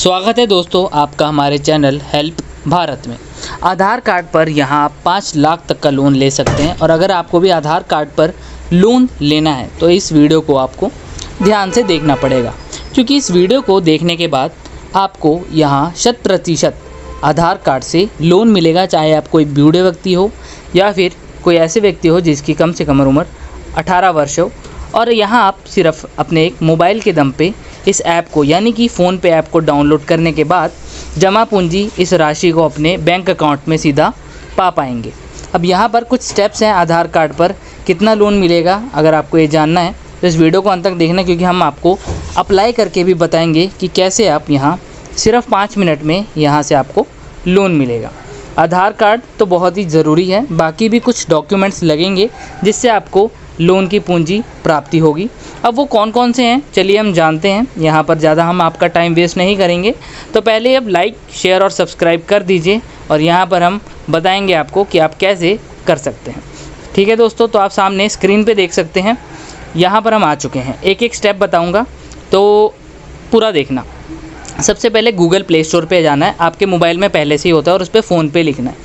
स्वागत है दोस्तों आपका हमारे चैनल हेल्प भारत में। आधार कार्ड पर यहाँ आप 5 लाख तक का लोन ले सकते हैं। और अगर आपको भी आधार कार्ड पर लोन लेना है तो इस वीडियो को आपको ध्यान से देखना पड़ेगा, क्योंकि इस वीडियो को देखने के बाद आपको यहाँ 100% आधार कार्ड से लोन मिलेगा, चाहे आप कोई बूढ़े व्यक्ति हो या फिर कोई ऐसे व्यक्ति हो जिसकी कम से कम उम्र 18 वर्ष हो। और यहाँ आप सिर्फ अपने एक मोबाइल के दम पे इस ऐप को यानी कि फ़ोन पे ऐप को डाउनलोड करने के बाद जमा पूंजी इस राशि को अपने बैंक अकाउंट में सीधा पा पाएंगे। अब यहाँ पर कुछ स्टेप्स हैं आधार कार्ड पर कितना लोन मिलेगा। अगर आपको ये जानना है तो इस वीडियो को अंत तक देखना, क्योंकि हम आपको अप्लाई करके भी बताएंगे कि कैसे आप यहाँ सिर्फ 5 मिनट में यहाँ से आपको लोन मिलेगा। आधार कार्ड तो बहुत ही ज़रूरी है, बाकी भी कुछ डॉक्यूमेंट्स लगेंगे जिससे आपको लोन की पूंजी प्राप्ति होगी। अब वो कौन कौन से हैं चलिए हम जानते हैं। यहाँ पर ज़्यादा हम आपका टाइम वेस्ट नहीं करेंगे, तो पहले अब लाइक शेयर और सब्सक्राइब कर दीजिए और यहाँ पर हम बताएंगे आपको कि आप कैसे कर सकते हैं। ठीक है दोस्तों, तो आप सामने स्क्रीन पे देख सकते हैं, यहाँ पर हम आ चुके हैं। एक एक स्टेप बताऊँगा तो पूरा देखना। सबसे पहले गूगल प्ले स्टोर पे जाना है, आपके मोबाइल में पहले से ही होता है, और उस पर फ़ोन पे लिखना है।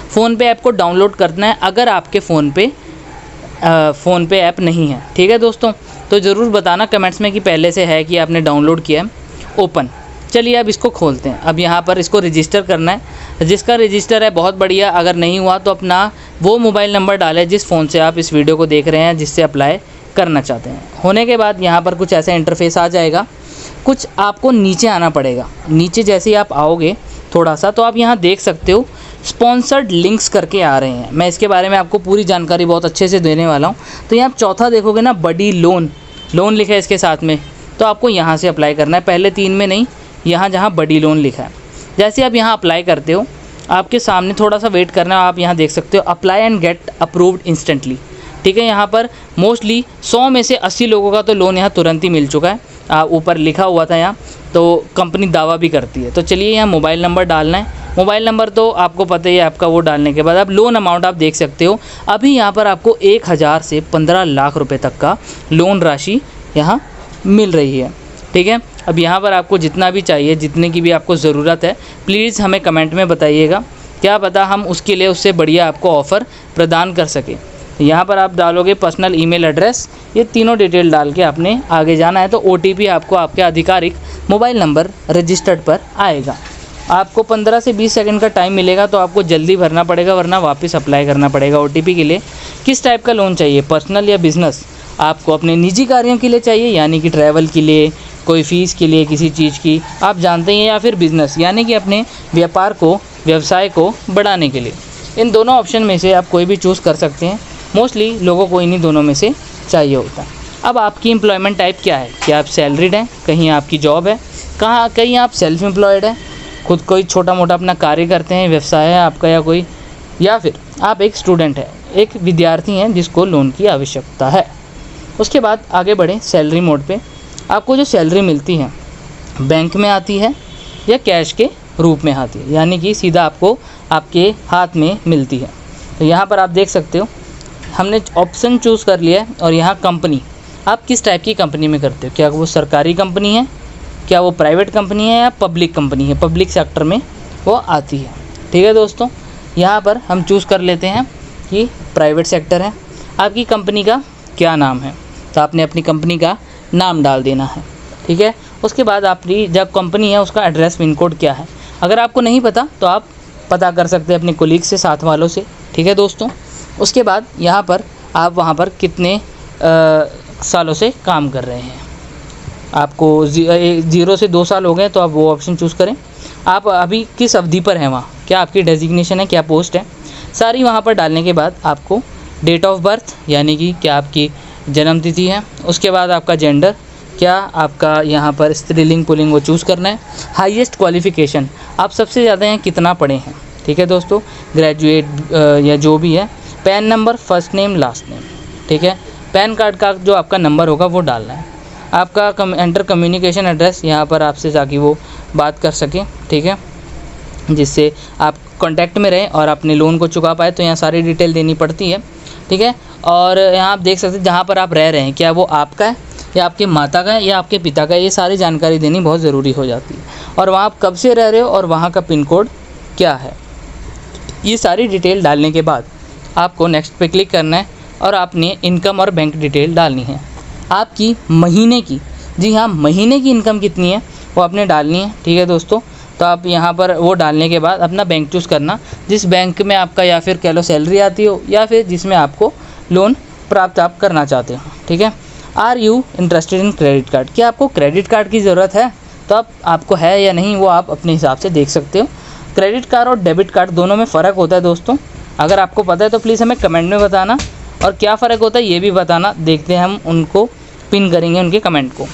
फ़ोन पे ऐप को डाउनलोड करना है अगर आपके फ़ोन पे ऐप नहीं है। ठीक है दोस्तों, तो ज़रूर बताना कमेंट्स में कि पहले से है कि आपने डाउनलोड किया है। ओपन, चलिए अब इसको खोलते हैं। अब यहाँ पर इसको रजिस्टर करना है। जिसका रजिस्टर है बहुत बढ़िया, अगर नहीं हुआ तो अपना वो मोबाइल नंबर डालें जिस फ़ोन से आप इस वीडियो को देख रहे हैं, जिससे अप्लाई करना चाहते हैं। होने के बाद यहाँ पर कुछ ऐसा इंटरफेस आ जाएगा। कुछ आपको नीचे आना पड़ेगा। नीचे जैसे ही आप आओगे थोड़ा सा, तो आप यहाँ देख सकते हो स्पॉन्सर्ड लिंक्स करके आ रहे हैं। मैं इसके बारे में आपको पूरी जानकारी बहुत अच्छे से देने वाला हूँ। तो यहाँ आप चौथा देखोगे ना, बड़ी लोन लिखा है इसके साथ में, तो आपको यहाँ से अप्लाई करना है। पहले 3 में नहीं, यहाँ जहाँ बड़ी लोन लिखा है, जैसे आप यहाँ अप्लाई करते हो आपके सामने थोड़ा सा वेट करना है। आप यहाँ देख सकते हो apply and get approved instantly. ठीक है, यहाँ पर मोस्टली 100 में से 80 लोगों का तो लोन यहाँ तुरंत ही मिल चुका है। ऊपर लिखा हुआ था यहाँ, तो कंपनी दावा भी करती है। तो चलिए यहाँ मोबाइल नंबर डालना है। मोबाइल नंबर तो आपको पता ही है आपका, वो डालने के बाद अब लोन अमाउंट आप देख सकते हो। अभी यहाँ पर आपको 1000 से 15 लाख रुपए तक का लोन राशि यहाँ मिल रही है। ठीक है, अब यहाँ पर आपको जितना भी चाहिए, जितने की भी आपको ज़रूरत है, प्लीज़ हमें कमेंट में बताइएगा। क्या पता हम उसके लिए उससे बढ़िया आपको ऑफ़र प्रदान कर सकें। यहाँ पर आप डालोगे पर्सनल ईमेल एड्रेस, ये तीनों डिटेल डाल के आपने आगे जाना है। तो OTP आपको आपके आधिकारिक मोबाइल नंबर रजिस्टर्ड पर आएगा। आपको 15 से 20 सेकंड का टाइम मिलेगा, तो आपको जल्दी भरना पड़ेगा, वरना वापस अप्लाई करना पड़ेगा OTP के लिए। किस टाइप का लोन चाहिए, पर्सनल या बिज़नेस? आपको अपने निजी कार्यों के लिए चाहिए, यानी कि ट्रैवल के लिए, कोई फ़ीस के लिए, किसी चीज़ की आप जानते हैं, या फिर बिज़नेस यानी कि अपने व्यापार को, व्यवसाय को बढ़ाने के लिए। इन दोनों ऑप्शन में से आप कोई भी चूज़ कर सकते हैं। मोस्टली लोगों को इन्हीं दोनों में से चाहिए होता है। अब आपकी एम्प्लॉयमेंट टाइप क्या है? क्या आप सैलरीड हैं, कहीं आपकी जॉब है, कहीं आप सेल्फ एम्प्लॉयड हैं, खुद कोई छोटा मोटा अपना कार्य करते हैं, व्यवसाय है आपका या कोई, या फिर आप एक स्टूडेंट हैं, एक विद्यार्थी हैं जिसको लोन की आवश्यकता है। उसके बाद आगे बढ़ें सैलरी मोड पे। आपको जो सैलरी मिलती है बैंक में आती है या कैश के रूप में आती है, यानी कि सीधा आपको आपके हाथ में मिलती है। तो यहाँ पर आप देख सकते हो हमने ऑप्शन चूज़ कर लिया है। और यहाँ कंपनी, आप किस टाइप की कंपनी में करते हो? क्या वो सरकारी कंपनी है, क्या वो प्राइवेट कंपनी है, या पब्लिक कंपनी है? पब्लिक सेक्टर में वो आती है। ठीक है दोस्तों, यहाँ पर हम चूज़ कर लेते हैं कि प्राइवेट सेक्टर है। आपकी कंपनी का क्या नाम है, तो आपने अपनी कंपनी का नाम डाल देना है। ठीक है, उसके बाद आपकी जब कंपनी है उसका एड्रेस पिन कोड क्या है, अगर आपको नहीं पता तो आप पता कर सकते हैं अपने कोलीग से, साथ वालों से। ठीक है दोस्तों, उसके बाद यहाँ पर आप वहाँ पर कितने सालों से काम कर रहे हैं। आपको 0 से 2 साल हो गए तो आप वो ऑप्शन चूज़ करें। आप अभी किस अवधि पर हैं वहाँ, क्या आपकी डेजिग्नेशन है, क्या पोस्ट है, सारी वहाँ पर डालने के बाद आपको डेट ऑफ बर्थ यानी कि क्या आपकी जन्म तिथि है। उसके बाद आपका जेंडर, क्या आपका यहाँ पर स्त्रीलिंग पुल्लिंग वो चूज़ करना है। हाईएस्ट क्वालिफ़िकेशन, आप सबसे ज़्यादा यहाँ कितना पढ़े हैं। ठीक है दोस्तों, ग्रेजुएट या जो भी है। Pan number, first name, last name. ठीक है, पैन कार्ड का जो आपका नंबर होगा वो डालना है। आपका एंटर कम्युनिकेशन एड्रेस, यहाँ पर आपसे ताकि वो बात कर सके। ठीक है, जिससे आप कांटेक्ट में रहें और अपने लोन को चुका पाए, तो यहाँ सारी डिटेल देनी पड़ती है। ठीक है, और यहाँ आप देख सकते हैं जहाँ पर आप रह रहे हैं क्या वो आपका है या आपके माता का है या आपके पिता का, ये सारी जानकारी देनी बहुत ज़रूरी हो जाती है। और वहाँ आप कब से रह रहे हो और वहाँ का पिन कोड क्या है, ये सारी डिटेल डालने के बाद आपको नेक्स्ट पे क्लिक करना है और आपने इनकम और बैंक डिटेल डालनी है। आपकी महीने की, जी हाँ, महीने की इनकम कितनी है वो आपने डालनी है। ठीक है दोस्तों, तो आप यहाँ पर वो डालने के बाद अपना बैंक चूज़ करना, जिस बैंक में आपका या फिर कह लो सैलरी आती हो या फिर जिसमें आपको लोन प्राप्त आप करना चाहते हो। ठीक है, are you interested in credit card, क्या आपको क्रेडिट कार्ड की ज़रूरत है? तो आपको है या नहीं वो आप अपने हिसाब से देख सकते हो। क्रेडिट कार्ड और डेबिट कार्ड दोनों में फ़र्क होता है दोस्तों, अगर आपको पता है तो प्लीज़ हमें कमेंट में बताना, और क्या फ़र्क होता है ये भी बताना। देखते हैं, हम उनको पिन करेंगे उनके कमेंट को।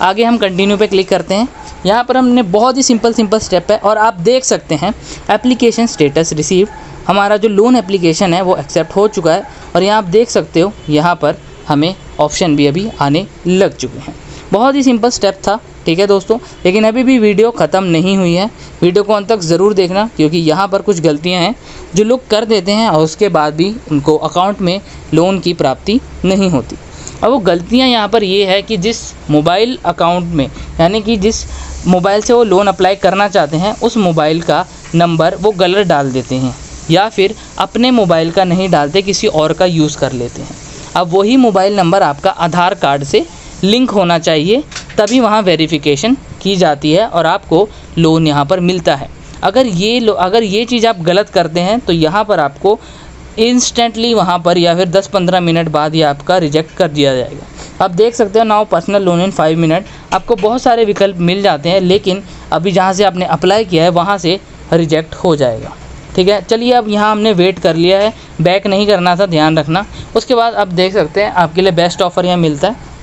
आगे हम कंटिन्यू पे क्लिक करते हैं। यहाँ पर हमने बहुत ही सिंपल स्टेप है और आप देख सकते हैं एप्लीकेशन स्टेटस रिसीव्ड, हमारा जो लोन एप्लीकेशन है वो एक्सेप्ट हो चुका है। और यहाँ आप देख सकते हो यहाँ पर हमें ऑप्शन भी अभी आने लग चुके हैं। बहुत ही सिंपल स्टेप था। ठीक है दोस्तों, लेकिन अभी भी वीडियो ख़त्म नहीं हुई है, वीडियो को अंत तक ज़रूर देखना, क्योंकि यहाँ पर कुछ गलतियाँ हैं जो लोग कर देते हैं और उसके बाद भी उनको अकाउंट में लोन की प्राप्ति नहीं होती। और वो गलतियाँ यहाँ पर ये है कि जिस मोबाइल अकाउंट में, यानी कि जिस मोबाइल से वो लोन अप्लाई करना चाहते हैं उस मोबाइल का नंबर वो गलत डाल देते हैं, या फिर अपने मोबाइल का नहीं डालते, किसी और का यूज़ कर लेते हैं। अब वही मोबाइल नंबर आपका आधार कार्ड से लिंक होना चाहिए, तभी वहाँ वेरिफिकेशन की जाती है और आपको लोन यहाँ पर मिलता है। अगर ये चीज़ आप गलत करते हैं तो यहाँ पर आपको इंस्टेंटली वहाँ पर या फिर 10-15 मिनट बाद ये आपका रिजेक्ट कर दिया जाएगा। आप देख सकते हो now personal loan in 5 minute, आपको बहुत सारे विकल्प मिल जाते हैं, लेकिन अभी जहाँ से आपने अप्लाई किया है वहाँ से रिजेक्ट हो जाएगा। ठीक है, चलिए अब यहाँ हमने वेट कर लिया है, बैक नहीं करना था, ध्यान रखना। उसके बाद आप देख सकते हैं आपके लिए बेस्ट ऑफ़र यहाँ मिलता है।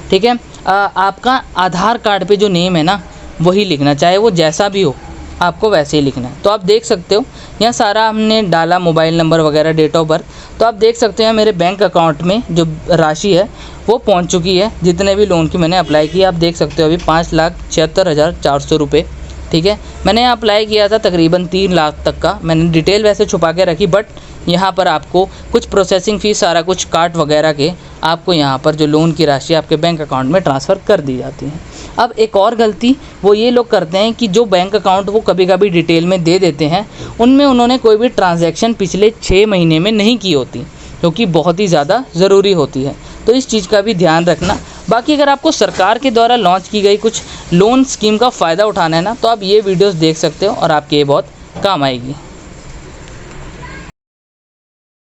ठीक है, आपका आधार कार्ड पे जो नेम है ना वही लिखना, चाहे वो जैसा भी हो आपको वैसे ही लिखना है। तो आप देख सकते हो यहाँ सारा हमने डाला, मोबाइल नंबर वगैरह, डेट ऑफ बर्थ। तो आप देख सकते हैं मेरे बैंक अकाउंट में जो राशि है वो पहुँच चुकी है, जितने भी लोन की मैंने अप्लाई किया। आप देख सकते हो अभी 5,76,400 रुपये। ठीक है, मैंने अप्लाई किया था तकरीबन 3 लाख तक का। मैंने डिटेल वैसे छुपा के रखी, बट यहाँ पर आपको कुछ प्रोसेसिंग फ़ीस, सारा कुछ काट वगैरह के आपको यहाँ पर जो लोन की राशि आपके बैंक अकाउंट में ट्रांसफ़र कर दी जाती है। अब एक और गलती वो ये लोग करते हैं कि जो बैंक अकाउंट वो कभी कभी डिटेल में दे देते हैं, उनमें उन्होंने कोई भी ट्रांजैक्शन पिछले 6 महीने में नहीं की होती, क्योंकि बहुत ही ज़्यादा ज़रूरी होती है। तो इस चीज़ का भी ध्यान रखना। बाकी अगर आपको सरकार के द्वारा लॉन्च की गई कुछ लोन स्कीम का फ़ायदा उठाना है ना, तो आप ये वीडियोस देख सकते हो और आपके ये बहुत काम आएगी।